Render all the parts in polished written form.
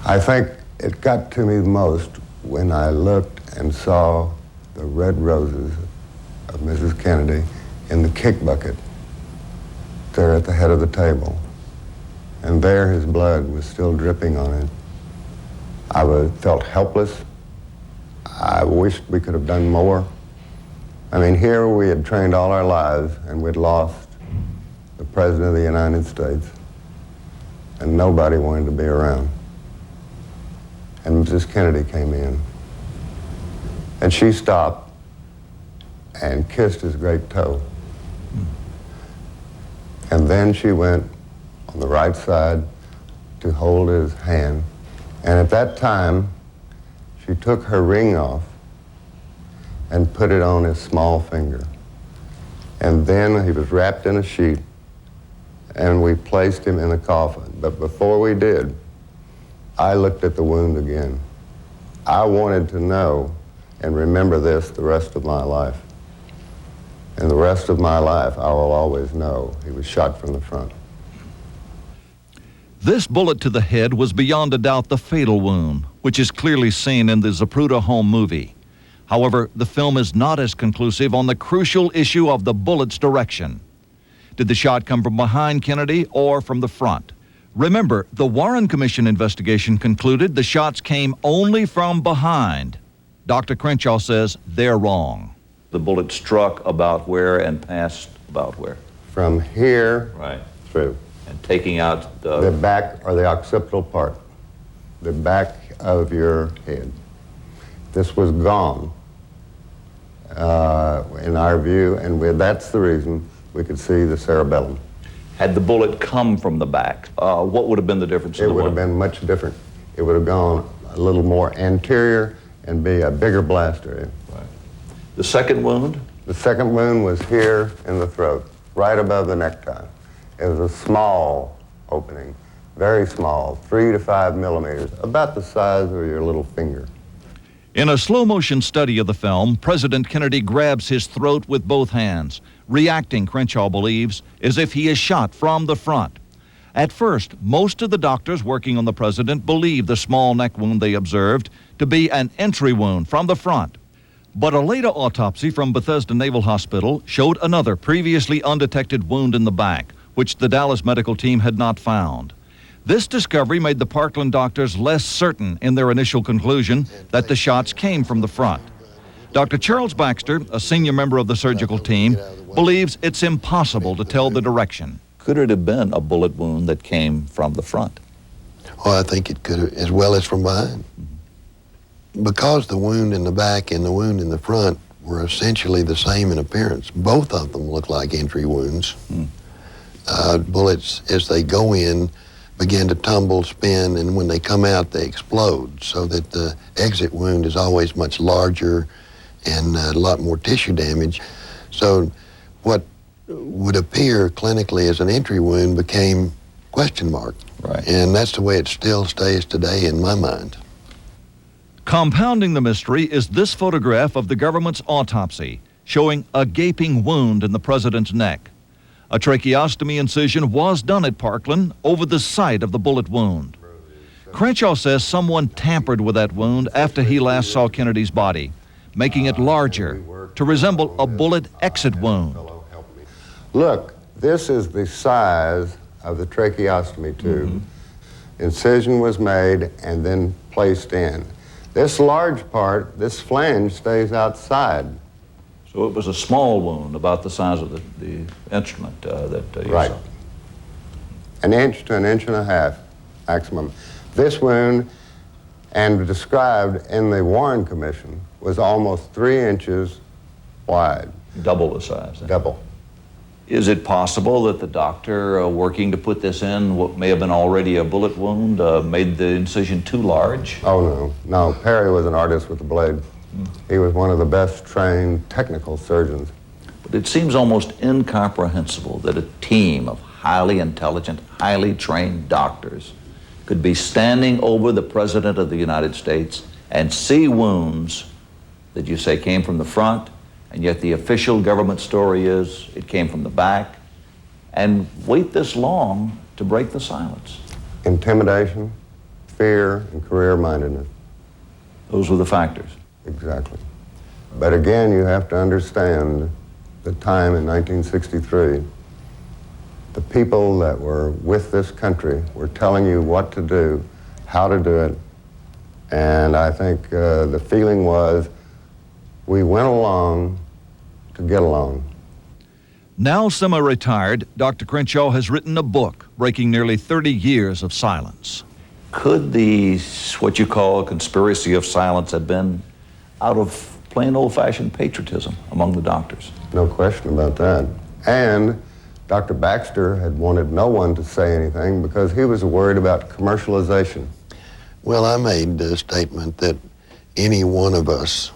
I think it got to me the most when I looked and saw the red roses of Mrs. Kennedy in the kick bucket there at the head of the table. And there his blood was still dripping on it. I felt helpless. I wished we could have done more. I mean, here we had trained all our lives and we'd lost the President of the United States, and nobody wanted to be around. And Mrs. Kennedy came in, and she stopped and kissed his great toe. And then she went on the right side to hold his hand. And at that time, she took her ring off and put it on his small finger. And then he was wrapped in a sheet, and we placed him in a coffin. But before we did, I looked at the wound again. I wanted to know and remember this the rest of my life. And the rest of my life, I will always know he was shot from the front. This bullet to the head was beyond a doubt the fatal wound, which is clearly seen in the Zapruder home movie. However, the film is not as conclusive on the crucial issue of the bullet's direction. Did the shot come from behind Kennedy or from the front? Remember, the Warren Commission investigation concluded the shots came only from behind. Dr. Crenshaw says they're wrong. The bullet struck about where and passed about where? From here through. And taking out the back or the occipital part, the back of your head. This was gone, in our view, and that's the reason we could see the cerebellum. Had the bullet come from the back, what would have been the difference? It would have been much different. It would have gone a little more anterior and be a bigger blast area. Right. The second wound? The second wound was here in the throat, right above the necktie. It was a small opening, very small, 3 to 5 millimeters, about the size of your little finger. In a slow-motion study of the film, President Kennedy grabs his throat with both hands, reacting, Crenshaw believes, as if he is shot from the front. At first, most of the doctors working on the president believed the small neck wound they observed to be an entry wound from the front. But a later autopsy from Bethesda Naval Hospital showed another previously undetected wound in the back, which the Dallas medical team had not found. This discovery made the Parkland doctors less certain in their initial conclusion that the shots came from the front. Dr. Charles Baxter, a senior member of the surgical team, believes it's impossible to tell the direction. Could it have been a bullet wound that came from the front? Well, I think it could have, as well as from behind. Because the wound in the back and the wound in the front were essentially the same in appearance, both of them look like entry wounds. Bullets, as they go in, begin to tumble, spin, and when they come out, they explode, so that the exit wound is always much larger and a lot more tissue damage. So what would appear clinically as an entry wound became question mark. Right. And that's the way it still stays today in my mind. Compounding the mystery is this photograph of the government's autopsy, showing a gaping wound in the president's neck. A tracheostomy incision was done at Parkland over the site of the bullet wound. Crenshaw says someone tampered with that wound after he last saw Kennedy's body, making it larger to resemble a bullet exit wound. Look, this is the size of the tracheostomy tube. Incision was made and then placed in. This large part, this flange, stays outside. So it was a small wound, about the size of the instrument that you Right. saw. An inch to an inch and a half, maximum. This wound, and described in the Warren Commission, was almost 3 inches wide. Double the size. Double. Is it possible that the doctor working to put this in, what may have been already a bullet wound, made the incision too large? Oh, no. No, Perry was an artist with the blade. He was one of the best trained technical surgeons. But it seems almost incomprehensible that a team of highly intelligent, highly trained doctors could be standing over the President of the United States and see wounds that you say came from the front, and yet the official government story is it came from the back, and wait this long to break the silence. Intimidation, fear, and career-mindedness. Those were the factors. Exactly. But again, you have to understand the time in 1963. The people that were with this country were telling you what to do, how to do it, and I think the feeling was we went along to get along. Now semi-retired, Dr. Crenshaw has written a book breaking nearly 30 years of silence. Could the, what you call a conspiracy of silence, have been out of plain old-fashioned patriotism among the doctors? No question about that. And Dr. Baxter had wanted no one to say anything because he was worried about commercialization. Well, I made the statement that any one of us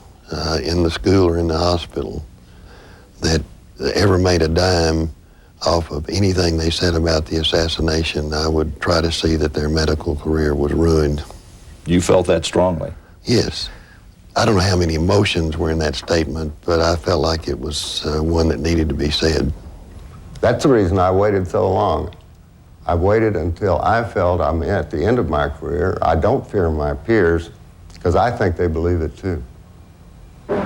in the school or in the hospital that ever made a dime off of anything they said about the assassination, I would try to see that their medical career was ruined. You felt that strongly? Yes. I don't know how many emotions were in that statement, but I felt like it was one that needed to be said. That's the reason I waited so long. I waited until I felt I'm at the end of my career. I don't fear my peers because I think they believe it too. This is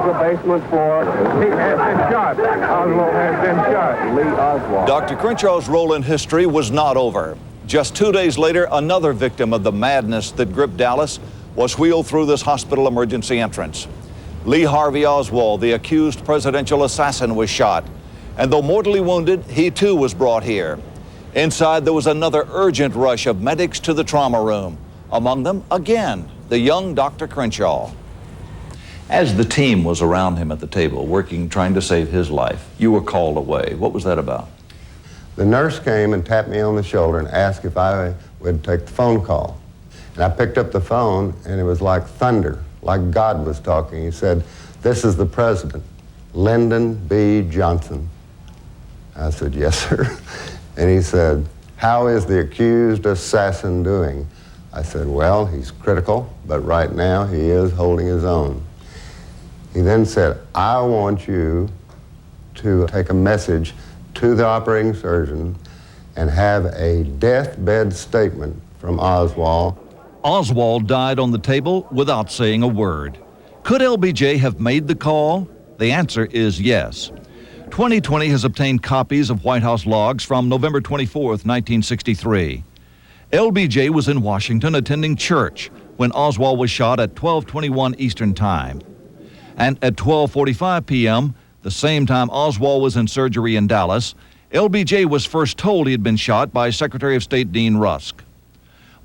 the basement floor. He has been shot. Oswald has been shot. Lee Oswald. Dr. Crenshaw's role in history was not over. Just 2 days later, another victim of the madness that gripped Dallas was wheeled through this hospital emergency entrance. Lee Harvey Oswald, the accused presidential assassin, was shot. And though mortally wounded, he too was brought here. Inside, there was another urgent rush of medics to the trauma room. Among them, again, the young Dr. Crenshaw. As the team was around him at the table, working, trying to save his life, you were called away. What was that about? The nurse came and tapped me on the shoulder and asked if I would take the phone call. And I picked up the phone, and it was like thunder, like God was talking. He said, "This is the president, Lyndon B. Johnson." I said, "Yes, sir." And he said, "How is the accused assassin doing?" I said, "Well, he's critical, but right now he is holding his own." He then said, "I want you to take a message to the operating surgeon and have a deathbed statement from Oswald." Oswald died on the table without saying a word. Could LBJ have made the call? The answer is yes. 2020 has obtained copies of White House logs from November 24th, 1963. LBJ was in Washington attending church when Oswald was shot at 12:21 Eastern Time. And at 12:45 p.m., the same time Oswald was in surgery in Dallas, LBJ was first told he had been shot by Secretary of State Dean Rusk.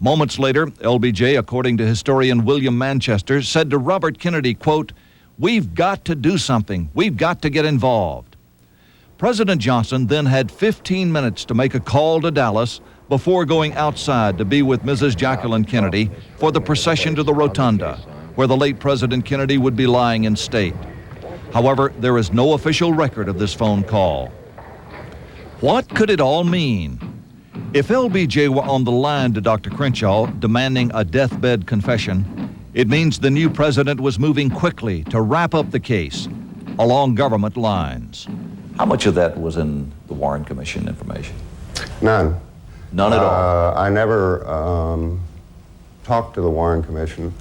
Moments later, LBJ, according to historian William Manchester, said to Robert Kennedy, quote, "We've got to do something. We've got to get involved." President Johnson then had 15 minutes to make a call to Dallas before going outside to be with Mrs. Jacqueline Kennedy for the procession to the rotunda, where the late President Kennedy would be lying in state. However, there is no official record of this phone call. What could it all mean? If LBJ were on the line to Dr. Crenshaw demanding a deathbed confession, it means the new president was moving quickly to wrap up the case along government lines. How much of that was in the Warren Commission information? None. None at all? I never talked to the Warren Commission.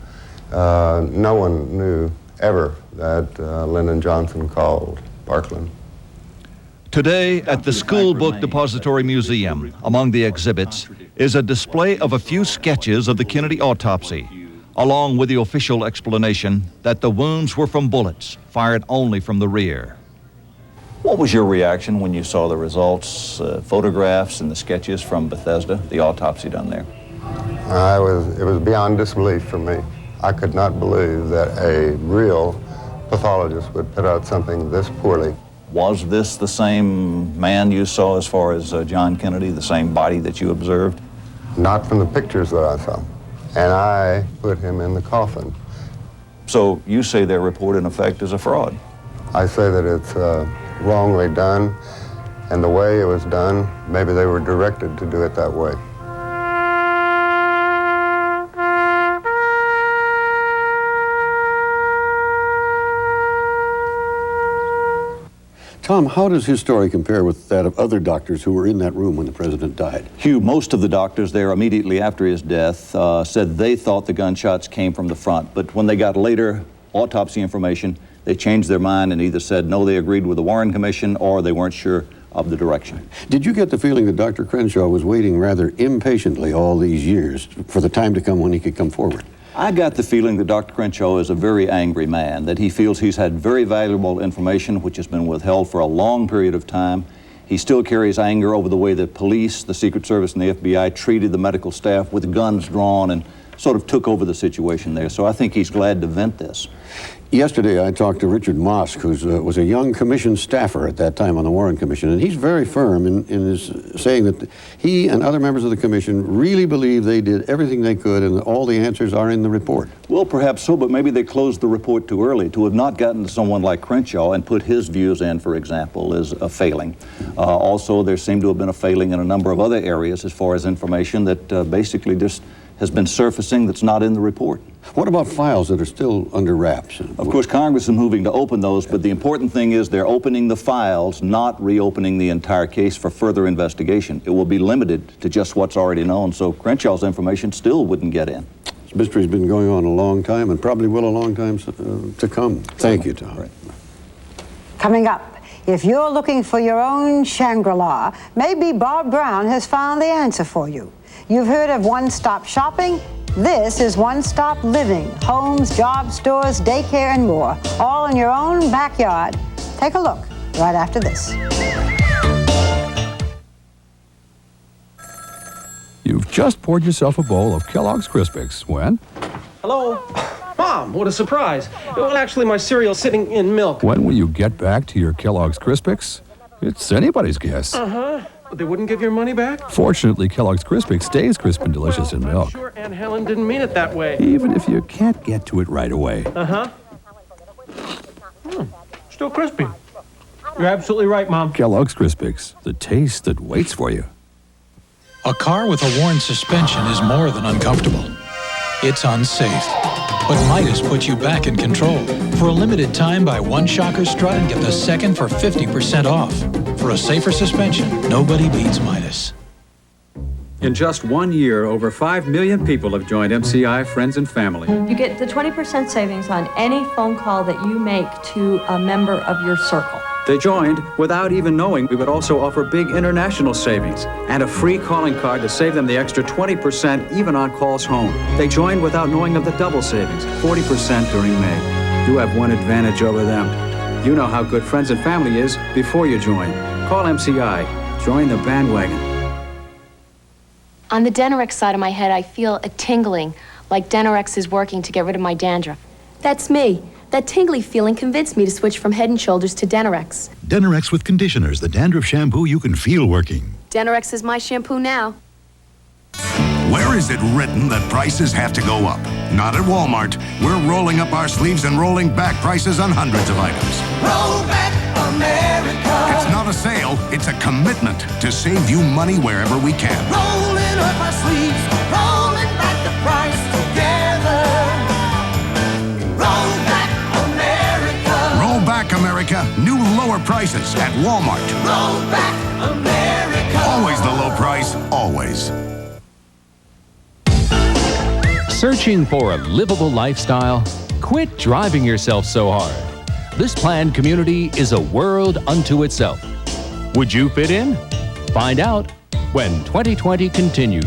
No one knew ever that Lyndon Johnson called Parkland. Today, at the School Book Depository Museum, among the exhibits, is a display of a few sketches of the Kennedy autopsy, along with the official explanation that the wounds were from bullets fired only from the rear. What was your reaction when you saw the results, photographs and the sketches from Bethesda, the autopsy done there? It was beyond disbelief for me. I could not believe that a real pathologist would put out something this poorly. Was this the same man you saw as far as John Kennedy, the same body that you observed? Not from the pictures that I saw. And I put him in the coffin. So you say their report in effect is a fraud? I say that it's wrongly done, and the way it was done, maybe they were directed to do it that way. Tom, how does his story compare with that of other doctors who were in that room when the president died? Hugh, most of the doctors there immediately after his death said they thought the gunshots came from the front, but when they got later autopsy information, they changed their mind and either said no, they agreed with the Warren Commission, or they weren't sure of the direction. Did you get the feeling that Dr. Crenshaw was waiting rather impatiently all these years for the time to come when he could come forward? I got the feeling that Dr. Crenshaw is a very angry man, that he feels he's had very valuable information which has been withheld for a long period of time. He still carries anger over the way the police, the Secret Service, and the FBI treated the medical staff with guns drawn and sort of took over the situation there. So I think he's glad to vent this. Yesterday, I talked to Richard Mosk, who was a young commission staffer at that time on the Warren Commission, and he's very firm in his saying that he and other members of the commission really believe they did everything they could and that all the answers are in the report. Well, perhaps so, but maybe they closed the report too early. To have not gotten to someone like Crenshaw and put his views in, for example, is a failing. Also, there seemed to have been a failing in a number of other areas as far as information that basically just has been surfacing that's not in the report. What about files that are still under wraps? Of course, Congress is moving to open those, but the important thing is they're opening the files, not reopening the entire case for further investigation. It will be limited to just what's already known, so Crenshaw's information still wouldn't get in. This mystery's been going on a long time and probably will a long time to come. Thank you, Tom. Right. Coming up, if you're looking for your own Shangri-La, maybe Bob Brown has found the answer for you. You've heard of one-stop shopping? This is one-stop living. Homes, jobs, stores, daycare, and more. All in your own backyard. Take a look right after this. You've just poured yourself a bowl of Kellogg's Crispix when? Hello? Mom, what a surprise. Well, actually, my cereal's sitting in milk. When will you get back to your Kellogg's Crispix? It's anybody's guess. Uh-huh. They wouldn't give your money back? Fortunately, Kellogg's Crispix stays crisp and delicious in milk. I'm sure Aunt Helen didn't mean it that way. Even if you can't get to it right away. Uh-huh. Still crispy. You're absolutely right, Mom. Kellogg's Crispix, the taste that waits for you. A car with a worn suspension is more than uncomfortable. It's unsafe. But Midas puts you back in control. For a limited time, buy one Shocker strut and get the second for 50% off. For a safer suspension, nobody beats Midas. In just 1 year, over 5 million people have joined MCI Friends and Family. You get the 20% savings on any phone call that you make to a member of your circle. They joined without even knowing we would also offer big international savings and a free calling card to save them the extra 20% even on calls home. They joined without knowing of the double savings, 40% during May. You have one advantage over them. You know how good Friends and Family is before you join. Call MCI. Join the bandwagon. On the Denorex side of my head, I feel a tingling, like Denorex is working to get rid of my dandruff. That's me. That tingly feeling convinced me to switch from Head & Shoulders to Denorex. Denorex with conditioners, the dandruff shampoo you can feel working. Denorex is my shampoo now. Where is it written that prices have to go up? Not at Walmart. We're rolling up our sleeves and rolling back prices on hundreds of items. Roll back America. It's not a sale, it's a commitment to save you money wherever we can. Rolling up our sleeves, rolling back the price together. Roll back America. Roll back America. New lower prices at Walmart. Roll back America. Always the low price, always. Searching for a livable lifestyle? Quit driving yourself so hard. This planned community is a world unto itself. Would you fit in? Find out when 2020 continues.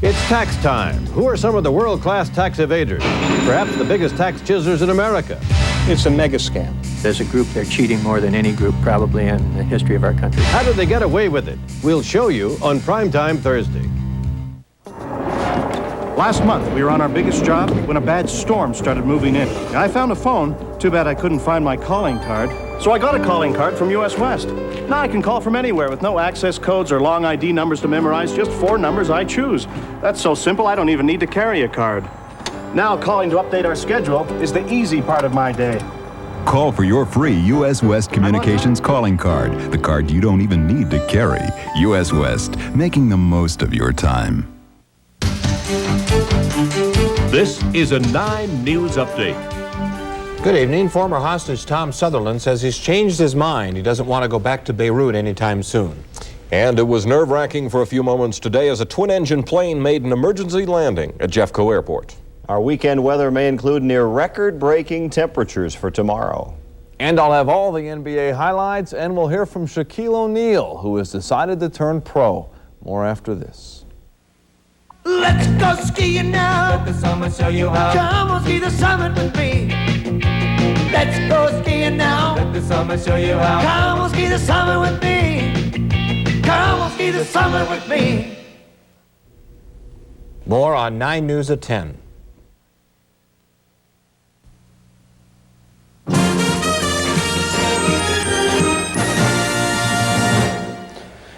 It's tax time. Who are some of the world-class tax evaders? Perhaps the biggest tax chiselers in America. It's a mega scam. As a group, they're cheating more than any group probably in the history of our country. How did they get away with it? We'll show you on Primetime Thursday. Last month, we were on our biggest job when a bad storm started moving in. I found a phone. Too bad I couldn't find my calling card. So I got a calling card from US West. Now I can call from anywhere with no access codes or long ID numbers to memorize, just 4 numbers I choose. That's so simple, I don't even need to carry a card. Now calling to update our schedule is the easy part of my day. Call for your free US West Communications calling card, the card you don't even need to carry. US West, making the most of your time. This is a 9 News Update. Good evening. Former hostage Tom Sutherland says he's changed his mind. He doesn't want to go back to Beirut anytime soon. And it was nerve-wracking for a few moments today as a twin-engine plane made an emergency landing at Jeffco Airport. Our weekend weather may include near record-breaking temperatures for tomorrow. And I'll have all the NBA highlights, and we'll hear from Shaquille O'Neal, who has decided to turn pro. More after this. Let's go skiing now. Let the summer show you how. Come on, ski the summit with me. Let's go skiing now. Let the summer show you how. Come on, ski the summit with me. Come on, ski the summit with me. More on 9 News at 10.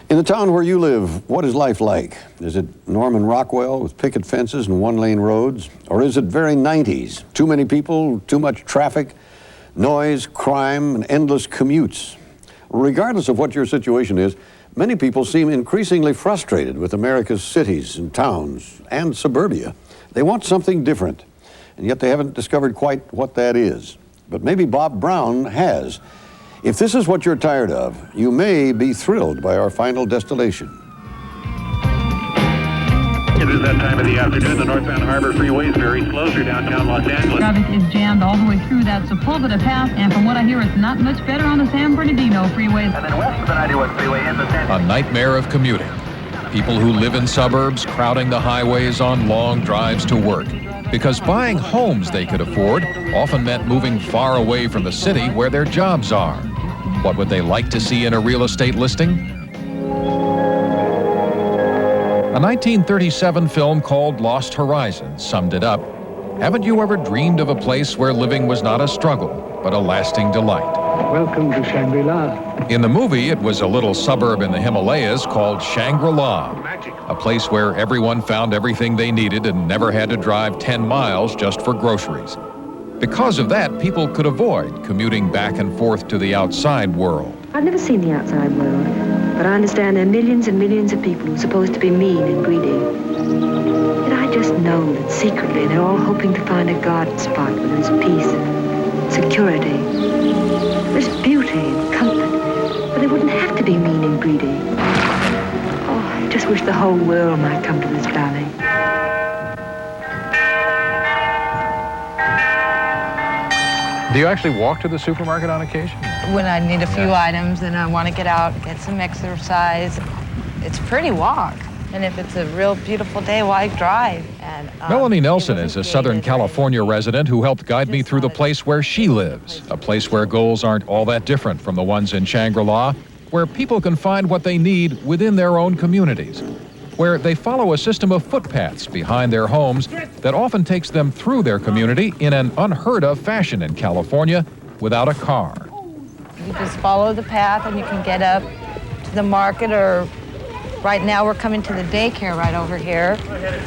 In the town where you live, what is life like? Is it Norman Rockwell with picket fences and one-lane roads? Or is it very 90s? Too many people, too much traffic, noise, crime, and endless commutes? Regardless of what your situation is, many people seem increasingly frustrated with America's cities and towns and suburbia. They want something different, and yet they haven't discovered quite what that is. But maybe Bob Brown has. If this is what you're tired of, you may be thrilled by our final destillation. It is that time of the afternoon. The northbound Harbor Freeway is very slow through downtown Los Angeles. Traffic is jammed all the way through that Sepulveda Pass, and from what I hear, it's not much better on the San Bernardino freeway. And then west of the 91 freeway into San A nightmare of commuting. People who live in suburbs crowding the highways on long drives to work. Because buying homes they could afford often meant moving far away from the city where their jobs are. What would they like to see in a real estate listing? A 1937 film called Lost Horizons summed it up. Haven't you ever dreamed of a place where living was not a struggle, but a lasting delight? Welcome to Shangri-La. In the movie, it was a little suburb in the Himalayas called Shangri-La, a place where everyone found everything they needed and never had to drive 10 miles just for groceries. Because of that, people could avoid commuting back and forth to the outside world. I've never seen the outside world, but I understand there are millions and millions of people who are supposed to be mean and greedy. Yet I just know that secretly they're all hoping to find a garden spot where there's peace, security, there's beauty and comfort, but they wouldn't have to be mean and greedy. Oh, I just wish the whole world might come to this valley. Do you actually walk to the supermarket on occasion? When I need a few items and I want to get out, get some exercise, it's a pretty walk. And if it's a real beautiful day, why drive? And, Melanie Nelson is a Southern California resident who helped guide me through the place where she lives, a place where goals aren't all that different from the ones in Shangri-La, where people can find what they need within their own communities, where they follow a system of footpaths behind their homes that often takes them through their community in an unheard-of fashion in California without a car. You just follow the path and you can get up to the market, or right now we're coming to the daycare right over here.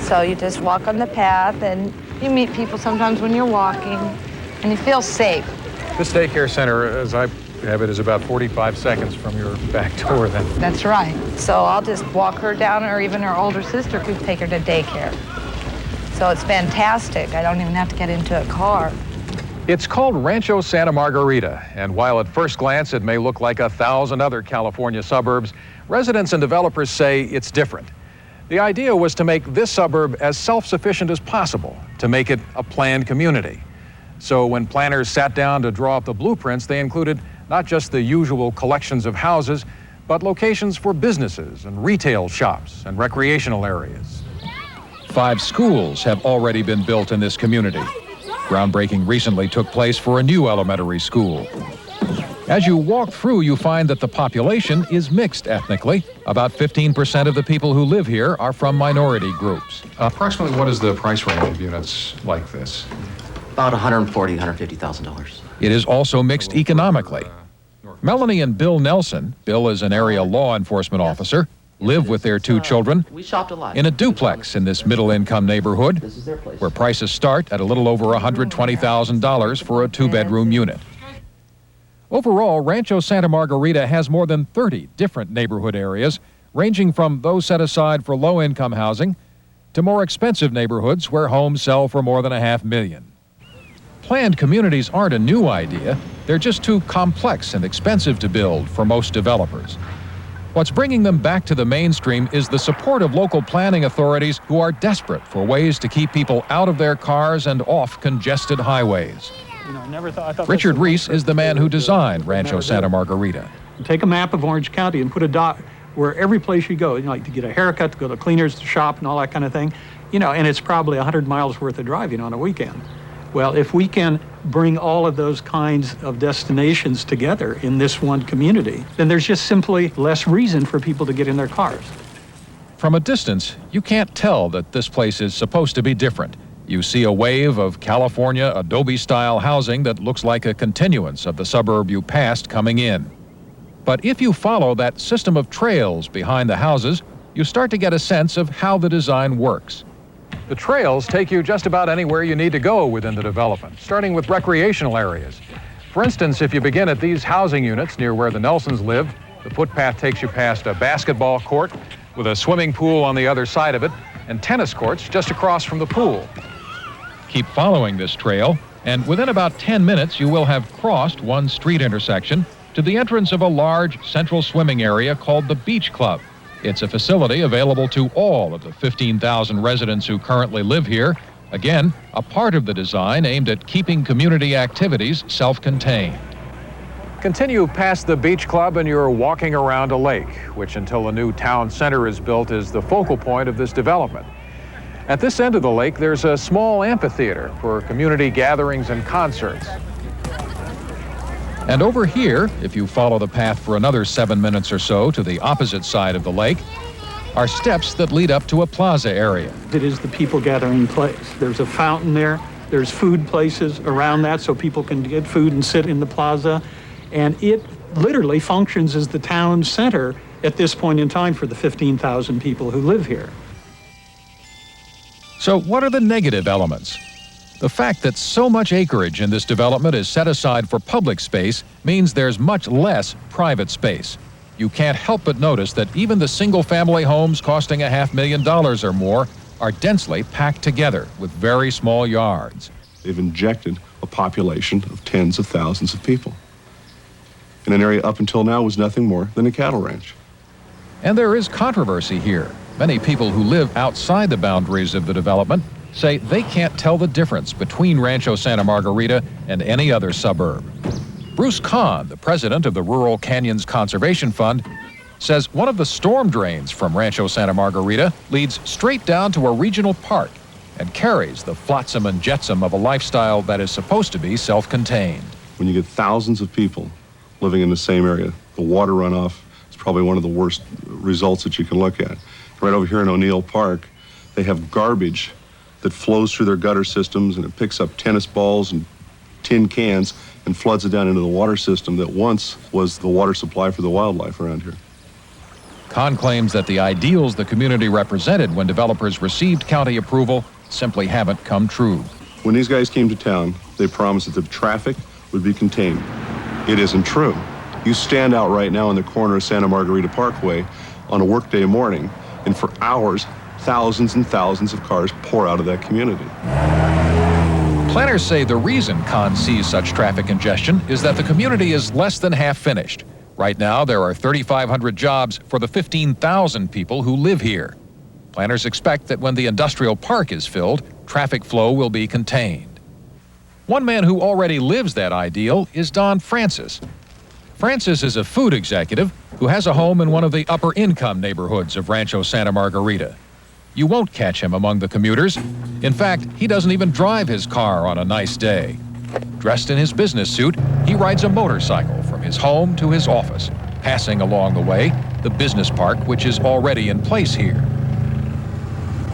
So you just walk on the path and you meet people sometimes when you're walking and you feel safe. This daycare center, as I have it, is about 45 seconds from your back door then. That's right. So I'll just walk her down, or even her older sister could take her to daycare. So it's fantastic. I don't even have to get into a car. It's called Rancho Santa Margarita, and while at first glance it may look like 1,000 other California suburbs, residents and developers say it's different. The idea was to make this suburb as self-sufficient as possible, to make it a planned community. So when planners sat down to draw up the blueprints, they included not just the usual collections of houses, but locations for businesses and retail shops and recreational areas. 5 schools have already been built in this community. Groundbreaking recently took place for a new elementary school. As you walk through, you find that the population is mixed ethnically. About 15% of the people who live here are from minority groups. Approximately what is the price range of units like this? About $140,000, $150,000. It is also mixed economically. Melanie and Bill Nelson, Bill is an area law enforcement officer, live with their 2 children We shopped a lot. in a duplex in this middle-income neighborhood, This is their place. where prices start at a little over $120,000 for a 2-bedroom unit. Overall, Rancho Santa Margarita has more than 30 different neighborhood areas, ranging from those set aside for low-income housing to more expensive neighborhoods where homes sell for more than $500,000. Planned communities aren't a new idea. They're just too complex and expensive to build for most developers. What's bringing them back to the mainstream is the support of local planning authorities who are desperate for ways to keep people out of their cars and off congested highways. I thought Richard Reese is the man who designed Rancho Santa Margarita. Take a map of Orange County and put a dot where every place you go, like to get a haircut, to go to cleaners, to shop, and all that kind of thing, and it's probably 100 miles worth of driving on a weekend. Well, if we can bring all of those kinds of destinations together in this one community, then there's just simply less reason for people to get in their cars. From a distance, you can't tell that this place is supposed to be different. You see a wave of California adobe-style housing that looks like a continuance of the suburb you passed coming in. But if you follow that system of trails behind the houses, you start to get a sense of how the design works. The trails take you just about anywhere you need to go within the development, starting with recreational areas. For instance, if you begin at these housing units near where the Nelsons live, the footpath takes you past a basketball court with a swimming pool on the other side of it and tennis courts just across from the pool. Keep following this trail, and within about 10 minutes you will have crossed one street intersection to the entrance of a large central swimming area called the Beach Club. It's a facility available to all of the 15,000 residents who currently live here. Again, a part of the design aimed at keeping community activities self-contained. Continue past the Beach Club and you're walking around a lake, which until a new town center is built is the focal point of this development. At this end of the lake, there's a small amphitheater for community gatherings and concerts. And over here, if you follow the path for another 7 minutes or so to the opposite side of the lake, are steps that lead up to a plaza area. It is the people gathering place. There's a fountain there. There's food places around that so people can get food and sit in the plaza. And it literally functions as the town center at this point in time for the 15,000 people who live here. So what are the negative elements? The fact that so much acreage in this development is set aside for public space means there's much less private space. You can't help but notice that even the single-family homes costing $500,000 or more are densely packed together with very small yards. They've injected a population of tens of thousands of people in an area up until now was nothing more than a cattle ranch. And there is controversy here. Many people who live outside the boundaries of the development say they can't tell the difference between Rancho Santa Margarita and any other suburb. Bruce Kahn, the president of the Rural Canyons Conservation Fund, says one of the storm drains from Rancho Santa Margarita leads straight down to a regional park and carries the flotsam and jetsam of a lifestyle that is supposed to be self-contained. When you get thousands of people living in the same area, the water runoff is probably one of the worst results that you can look at. Right over here in O'Neill Park, they have garbage that flows through their gutter systems and it picks up tennis balls and tin cans and floods it down into the water system that once was the water supply for the wildlife around here. Kahn claims that the ideals the community represented when developers received county approval simply haven't come true. When these guys came to town, they promised that the traffic would be contained. It isn't true. You stand out right now in the corner of Santa Margarita Parkway on a workday morning, and for hours, thousands and thousands of cars pour out of that community. Planners say the reason Kahn sees such traffic congestion is that the community is less than half finished. Right now, there are 3,500 jobs for the 15,000 people who live here. Planners expect that when the industrial park is filled, traffic flow will be contained. One man who already lives that ideal is Don Francis. Francis is a food executive who has a home in one of the upper-income neighborhoods of Rancho Santa Margarita. You won't catch him among the commuters. In fact, he doesn't even drive his car on a nice day. Dressed in his business suit, he rides a motorcycle from his home to his office, passing along the way the business park which is already in place here.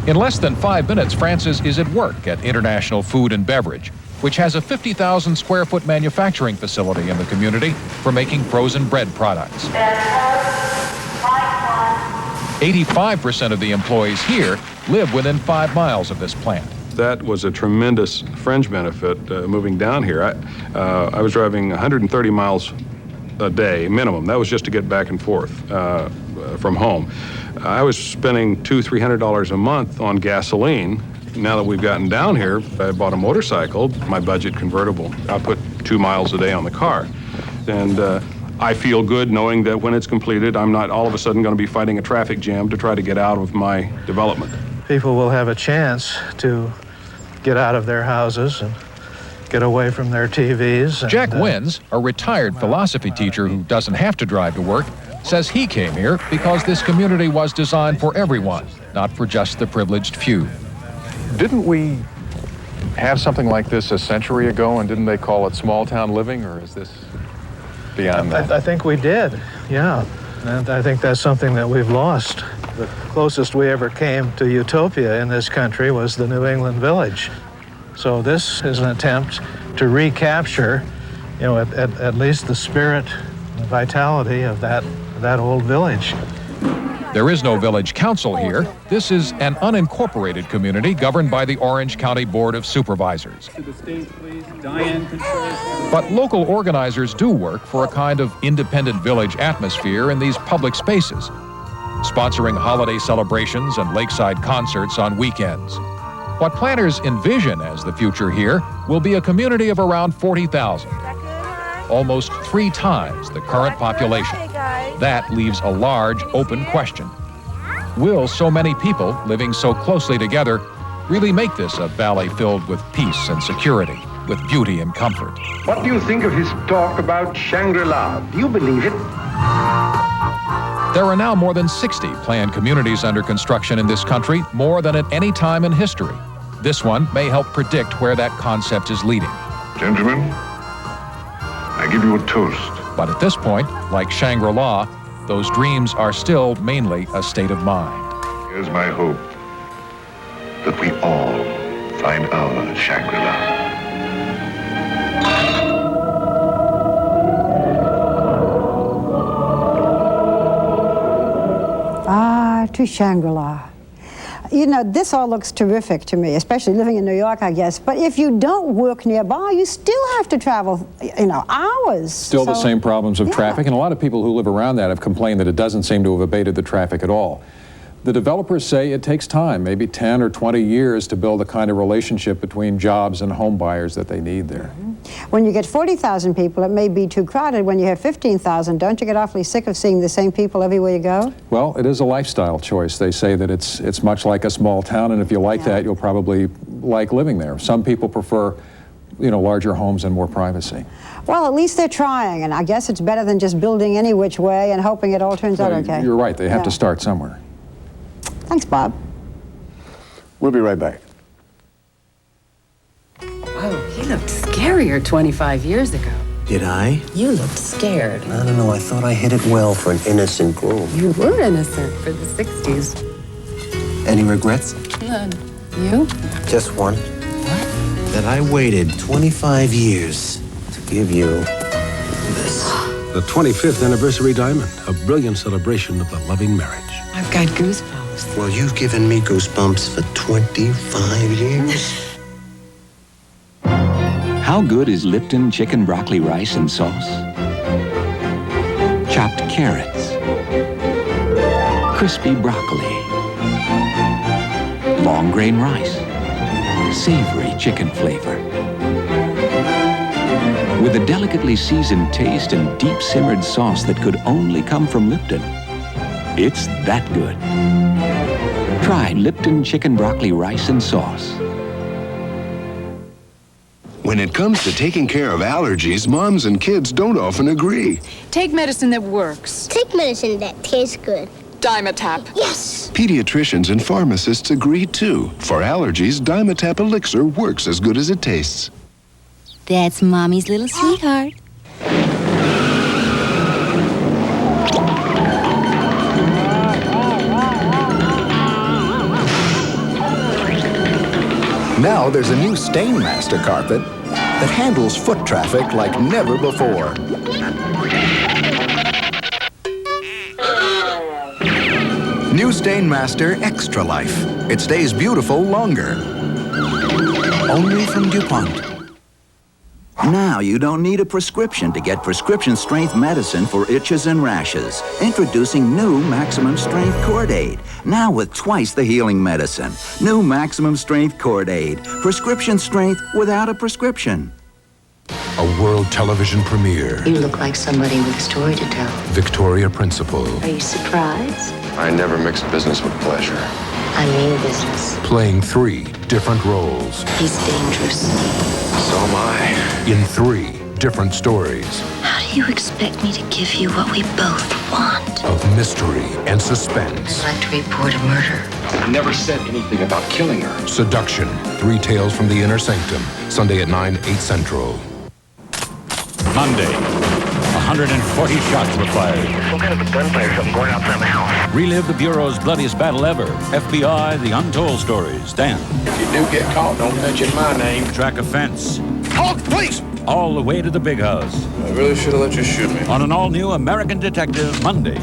In less than 5 minutes, Francis is at work at International Food and Beverage, which has a 50,000 square foot manufacturing facility in the community for making frozen bread products. 85% of the employees here live within 5 miles of this plant. That was a tremendous fringe benefit moving down here. I was driving 130 miles a day minimum. That was just to get back and forth from home. I was spending $200–300 a month on gasoline Now that we've gotten down here, I bought a motorcycle, my budget convertible. I put 2 miles a day on the car. And I feel good knowing that when it's completed, I'm not all of a sudden going to be fighting a traffic jam to try to get out of my development. People will have a chance to get out of their houses and get away from their TVs. Jack Wins, a retired philosophy teacher who doesn't have to drive to work, says he came here because this community was designed for everyone, not for just the privileged few. Didn't we have something like this a century ago, and didn't they call it small town living, or is this beyond that? I think we did, yeah. And I think that's something that we've lost. The closest we ever came to utopia in this country was the New England village. So this is an attempt to recapture, you know, at least the spirit and vitality of that old village. There is no village council here. This is an unincorporated community governed by the Orange County Board of Supervisors. To the stage, please. Diane, control. But local organizers do work for a kind of independent village atmosphere in these public spaces, sponsoring holiday celebrations and lakeside concerts on weekends. What planners envision as the future here will be a community of around 40,000, almost 3 times the current population. That leaves a large open question. Will so many people living so closely together really make this a valley filled with peace and security, with beauty and comfort? What do you think of his talk about Shangri-La? Do you believe it? There are now more than 60 planned communities under construction in this country, more than at any time in history. This one may help predict where that concept is leading. Gentlemen, I give you a toast. But at this point, like Shangri-La, those dreams are still mainly a state of mind. Here's my hope, that we all find our Shangri-La. To Shangri-La. You know, this all looks terrific to me, especially living in New York, I guess. But if you don't work nearby, you still have to travel, you know, hours. Still the same problems of traffic, and a lot of people who live around that have complained that it doesn't seem to have abated the traffic at all. The developers say it takes time, maybe 10 or 20 years, to build the kind of relationship between jobs and home buyers that they need there. When you get 40,000 people, it may be too crowded. When you have 15,000, don't you get awfully sick of seeing the same people everywhere you go? Well, it is a lifestyle choice. They say that it's much like a small town, and if you like that, you'll probably like living there. Some people prefer, you know, larger homes and more privacy. Well, at least they're trying, and I guess it's better than just building any which way and hoping it all turns out okay. You're right. They have to start somewhere. Thanks, Bob. We'll be right back. Whoa, he looked scarier 25 years ago. Did I? You looked scared. I don't know. I thought I hit it well for an innocent groom. You were innocent for the 60s. Any regrets? None. You? Just one. What? That I waited 25 years to give you this. The 25th anniversary diamond, a brilliant celebration of the loving marriage. I've got goosebumps. Well, you've given me goosebumps for 25 years. How good is Lipton chicken broccoli rice and sauce? Chopped carrots, crispy broccoli, long grain rice, savory chicken flavor. With a delicately seasoned taste and deep simmered sauce that could only come from Lipton. It's that good. Try Lipton chicken broccoli rice and sauce. When it comes to taking care of allergies, moms and kids don't often agree. Take medicine that works. Take medicine that tastes good. Dimetap. Yes! Pediatricians and pharmacists agree too. For allergies, Dimetap Elixir works as good as it tastes. That's Mommy's little sweetheart. Now there's a new Stainmaster carpet that handles foot traffic like never before. New Stainmaster Extra Life. It stays beautiful longer. Only from DuPont. Now you don't need a prescription to get prescription strength medicine for itches and rashes. Introducing new Maximum Strength Cord-Aid. Now with twice the healing medicine. New Maximum Strength Cord-Aid. Prescription strength without a prescription. A world television premiere. You look like somebody with a story to tell. Victoria Principal. Are you surprised? I never mix business with pleasure. I mean business. Playing 3 different roles. He's dangerous. So am I. In 3 different stories. How do you expect me to give you what we both want? Of mystery and suspense. I'd like to report a murder. I never said anything about killing her. Seduction. 3 Tales from the Inner Sanctum. Sunday at 9, 8 Central. Monday, 140 shots were fired. Some kind of a gunfire or something going outside my house. Relive the Bureau's bloodiest battle ever. FBI, The Untold Stories. Dan. If you do get caught, don't mention my name. Track offense. Halt, please! All the way to the big house. I really should have let you shoot me. On an all-new American Detective, Monday.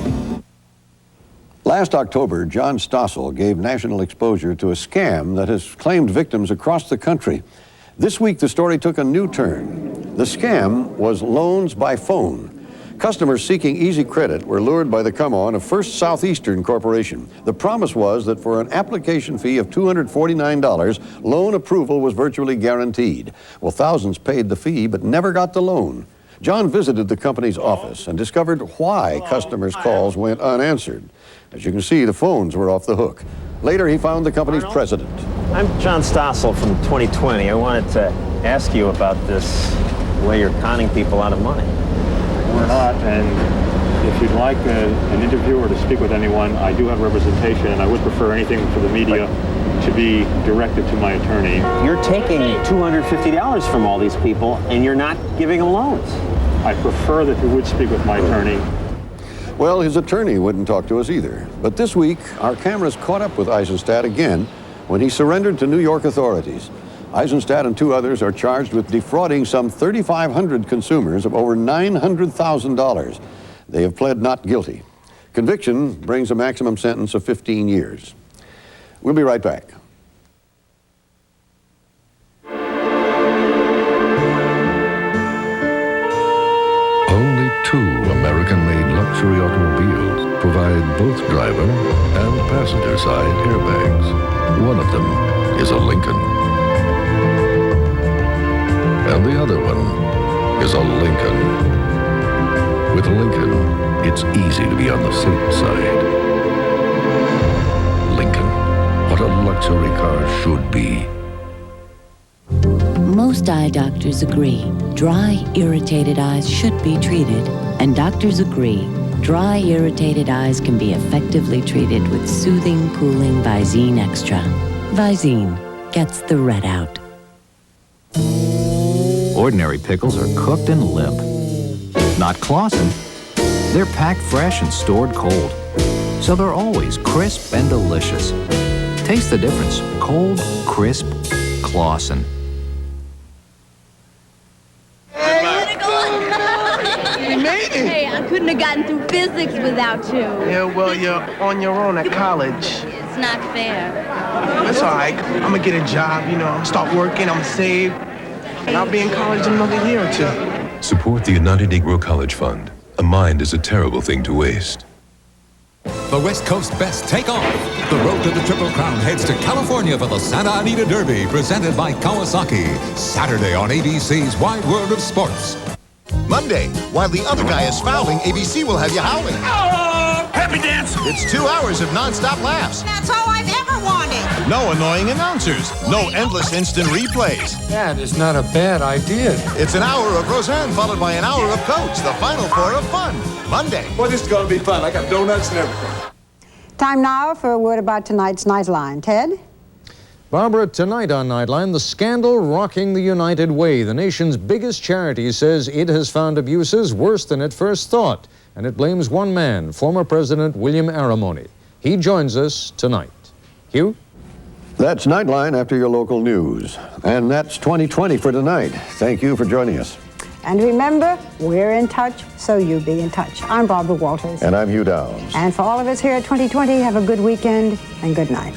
Last October, John Stossel gave national exposure to a scam that has claimed victims across the country. This week, the story took a new turn. The scam was loans by phone. Customers seeking easy credit were lured by the come-on of First Southeastern Corporation. The promise was that for an application fee of $249, loan approval was virtually guaranteed. Well, thousands paid the fee but never got the loan. John visited the company's office and discovered why customers' calls went unanswered. As you can see, the phones were off the hook. Later, he found the company's president. I'm John Stossel from 2020. I wanted to ask you about this way you're conning people out of money. We're not, and if you'd like an interview or to speak with anyone, I do have representation, and I would prefer anything for the media to be directed to my attorney. You're taking $250 from all these people, and you're not giving them loans. I prefer that you would speak with my attorney. Well, his attorney wouldn't talk to us either. But this week, our cameras caught up with Eisenstadt again when he surrendered to New York authorities. Eisenstadt and 2 others are charged with defrauding some 3,500 consumers of over $900,000. They have pled not guilty. Conviction brings a maximum sentence of 15 years. We'll be right back. Only 2 American-made luxury automobiles provide both driver and passenger side airbags. One of them is a Lincoln. And the other one is a Lincoln. With Lincoln, it's easy to be on the safe side. Lincoln, what a luxury car should be. Most eye doctors agree dry, irritated eyes should be treated, and doctors agree dry, irritated eyes can be effectively treated with soothing, cooling Visine Extra. Visine gets the red out. Ordinary pickles are cooked and limp. Not Clausen. They're packed fresh and stored cold, so they're always crisp and delicious. Taste the difference. Cold, crisp, Clausen. We made it! Hey, I couldn't have gotten through physics without you. Yeah, well, you're on your own at college. It's not fair. That's all right. I'm gonna get a job, I'm gonna start working, I'm gonna save, and I'll be in college in another year or 2. Support the United Negro College Fund. A mind is a terrible thing to waste. The West Coast best take off. The road to the Triple Crown heads to California for the Santa Anita Derby, presented by Kawasaki. Saturday on ABC's Wide World of Sports. Monday, while the other guy is fouling, ABC will have you howling. Oh, happy dance! It's 2 hours of non-stop laughs. That's all I've ever wanted. No annoying announcers. No endless instant replays. That is not a bad idea. It's an hour of Roseanne followed by an hour of Coach, the final 4 of fun. Monday. Well, this is going to be fun. I got donuts and everything. Time now for a word about tonight's Nightline. Ted? Barbara, tonight on Nightline, the scandal rocking the United Way. The nation's biggest charity says it has found abuses worse than it first thought, and it blames one man, former President William Aramoni. He joins us tonight. Hugh? That's Nightline after your local news. And that's 2020 for tonight. Thank you for joining us. And remember, we're in touch, so you be in touch. I'm Barbara Walters. And I'm Hugh Downs. And for all of us here at 2020, have a good weekend and good night.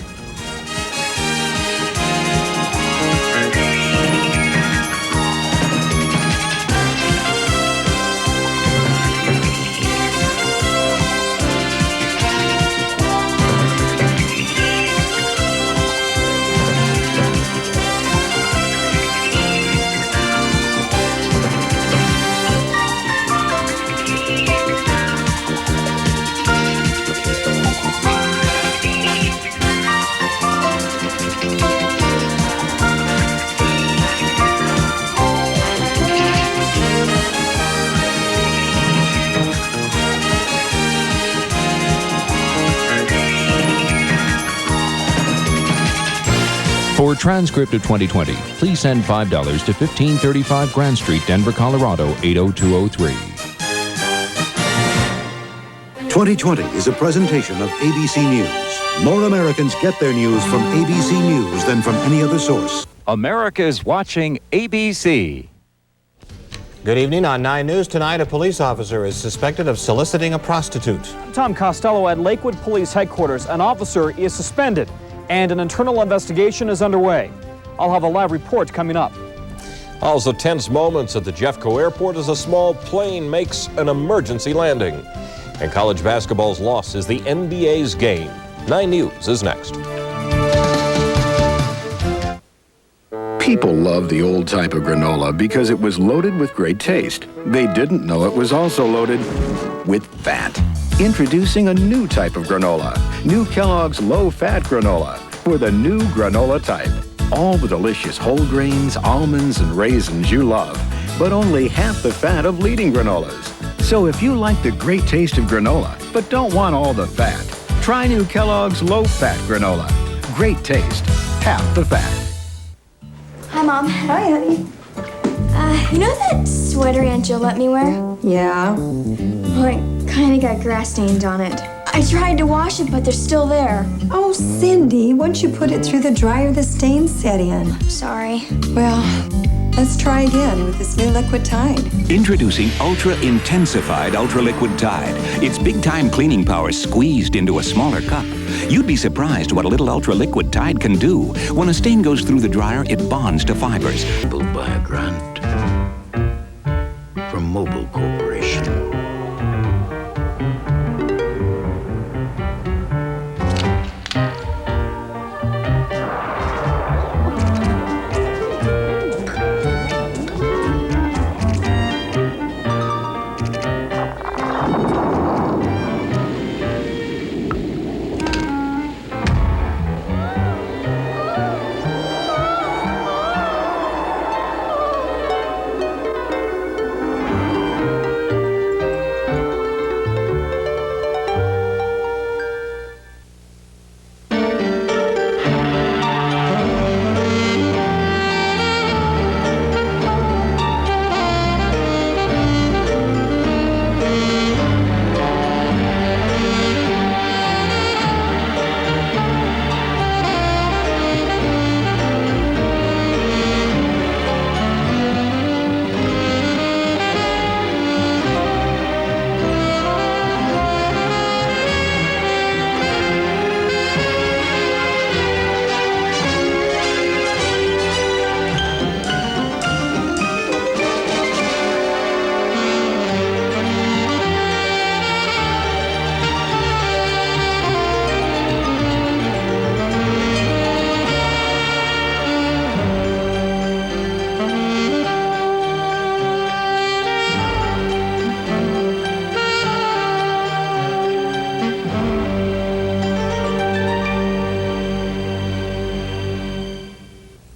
For transcript of 2020, please send $5 to 1535 Grand Street, Denver, Colorado, 80203. 2020 is a presentation of ABC News. More Americans get their news from ABC News than from any other source. America's watching ABC. Good evening. On 9 News tonight, a police officer is suspected of soliciting a prostitute. Tom Costello at Lakewood Police Headquarters. An officer is suspended and an internal investigation is underway. I'll have a live report coming up. Also tense moments at the Jeffco Airport as a small plane makes an emergency landing. And college basketball's loss is the NBA's game. 9 News is next. People love the old type of granola because it was loaded with great taste. They didn't know it was also loaded with fat. Introducing a new type of granola. New Kellogg's low-fat granola for the new granola type. All the delicious whole grains, almonds, and raisins you love, but only half the fat of leading granolas. So if you like the great taste of granola, but don't want all the fat, try new Kellogg's low-fat granola. Great taste, half the fat. Hi, Mom. Hi, honey. You know that sweater Aunt Jill let me wear? Yeah. Well, it kind of got grass stains on it. I tried to wash it, but they're still there. Oh, Cindy, once you put it through the dryer, the stains set in. Sorry. Well, let's try again with this new liquid Tide. Introducing Ultra Intensified Ultra Liquid Tide. It's big-time cleaning power squeezed into a smaller cup. You'd be surprised what a little Ultra Liquid Tide can do. When a stain goes through the dryer, it bonds to fibers. By a grant from Mobil Corporation.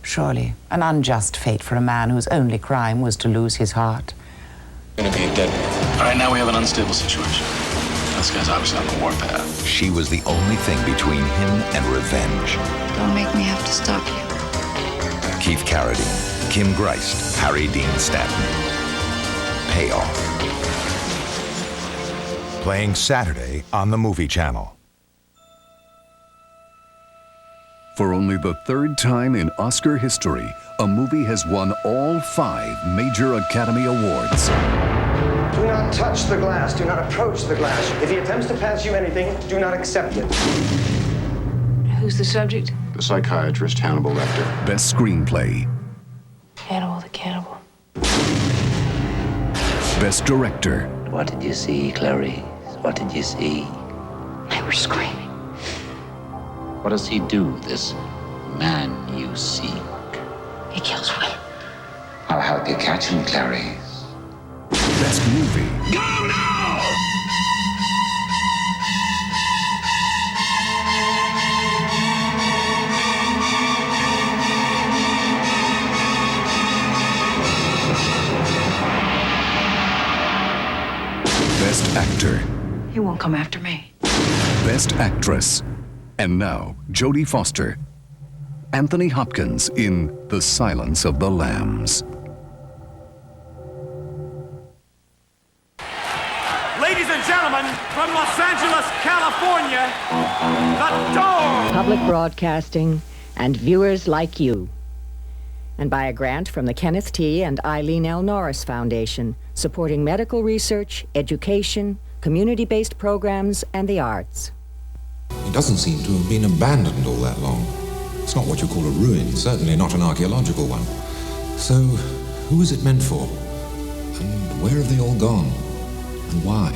Surely, an unjust fate for a man whose only crime was to lose his heart. Gonna be a dead man. All right, now we have an unstable situation. This guy's obviously on the warpath. She was the only thing between him and revenge. Don't make me have to stop you. Keith Carradine, Kim Greist, Harry Dean Stanton. Payoff. Playing Saturday on the Movie Channel. For only the third time in Oscar history, a movie has won all 5 major Academy Awards. Do not touch the glass. Do not approach the glass. If he attempts to pass you anything, do not accept it. Who's the subject? The psychiatrist Hannibal Lecter. Best Screenplay. Hannibal the Cannibal. Best Director. What did you see, Clarice? What did you see? They were screaming. What does he do, this man you seek? He kills women. I'll help you catch him, Clarice. Best Movie. Go now! Best Actor. He won't come after me. Best Actress. And now, Jodie Foster Anthony Hopkins in The Silence of the Lambs. Ladies and gentlemen, from Los Angeles, California, the door! Public broadcasting and viewers like you. And by a grant from the Kenneth T. and Eileen L. Norris Foundation, supporting medical research, education, community-based programs, and the arts. It doesn't seem to have been abandoned all that long. It's not what you call a ruin, certainly not an archaeological one. So, who is it meant for? And where have they all gone? And why?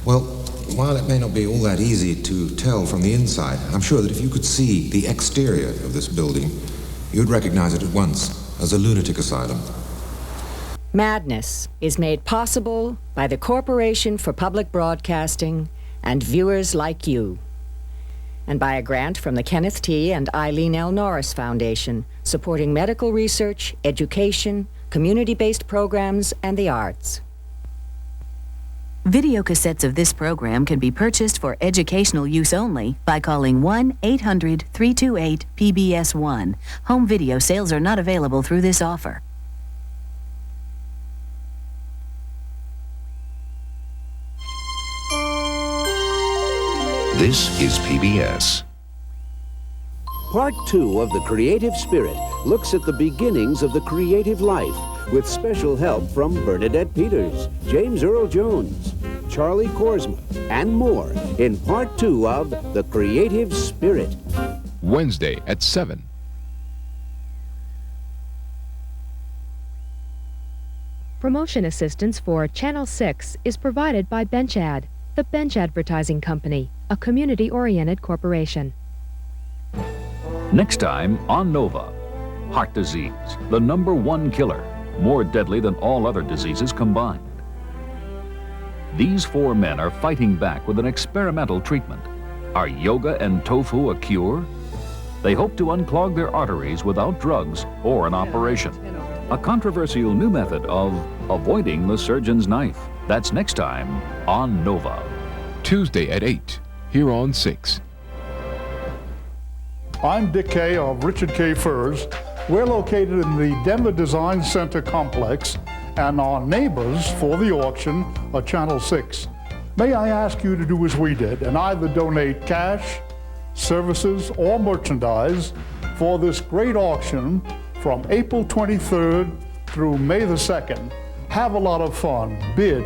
Well, while it may not be all that easy to tell from the inside, I'm sure that if you could see the exterior of this building, you'd recognize it at once as a lunatic asylum. Madness is made possible by the Corporation for Public Broadcasting and viewers like you. And by a grant from the Kenneth T. and Eileen L. Norris Foundation, supporting medical research, education, community-based programs, and the arts. Video cassettes of this program can be purchased for educational use only by calling 1-800-328-PBS1. Home video sales are not available through this offer. This is PBS. Part 2 of The Creative Spirit looks at the beginnings of the creative life with special help from Bernadette Peters, James Earl Jones, Charlie Korsma, and more in Part 2 of The Creative Spirit. Wednesday at 7. Promotion assistance for Channel 6 is provided by BenchAd, the Bench Advertising Company, a community-oriented corporation. Next time on Nova, heart disease, the #1 killer, more deadly than all other diseases combined. These 4 men are fighting back with an experimental treatment. Are yoga and tofu a cure? They hope to unclog their arteries without drugs or an operation. A controversial new method of avoiding the surgeon's knife. That's next time on Nova. Tuesday at 8, here on 6. I'm Dick Kay of Richard K. Furs. We're located in the Denver Design Center complex, and our neighbors for the auction are Channel 6. May I ask you to do as we did and either donate cash, services, or merchandise for this great auction from April 23rd through May the 2nd. Have a lot of fun. Bid,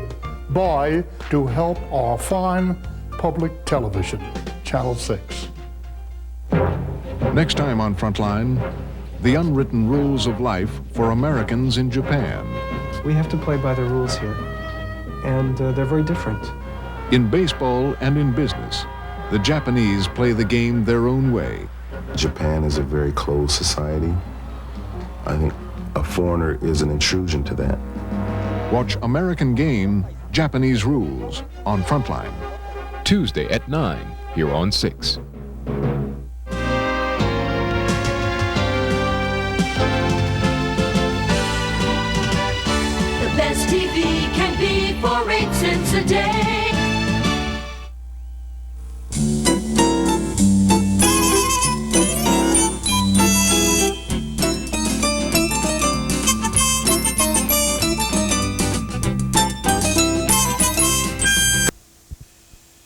buy to help our fine public television, Channel 6. Next time on Frontline, the unwritten rules of life for Americans in Japan. We have to play by the rules here, and they're very different. In baseball and in business, the Japanese play the game their own way. Japan is a very closed society. I think a foreigner is an intrusion to that. Watch American Game, Japanese Rules on Frontline. Tuesday at 9, here on 6.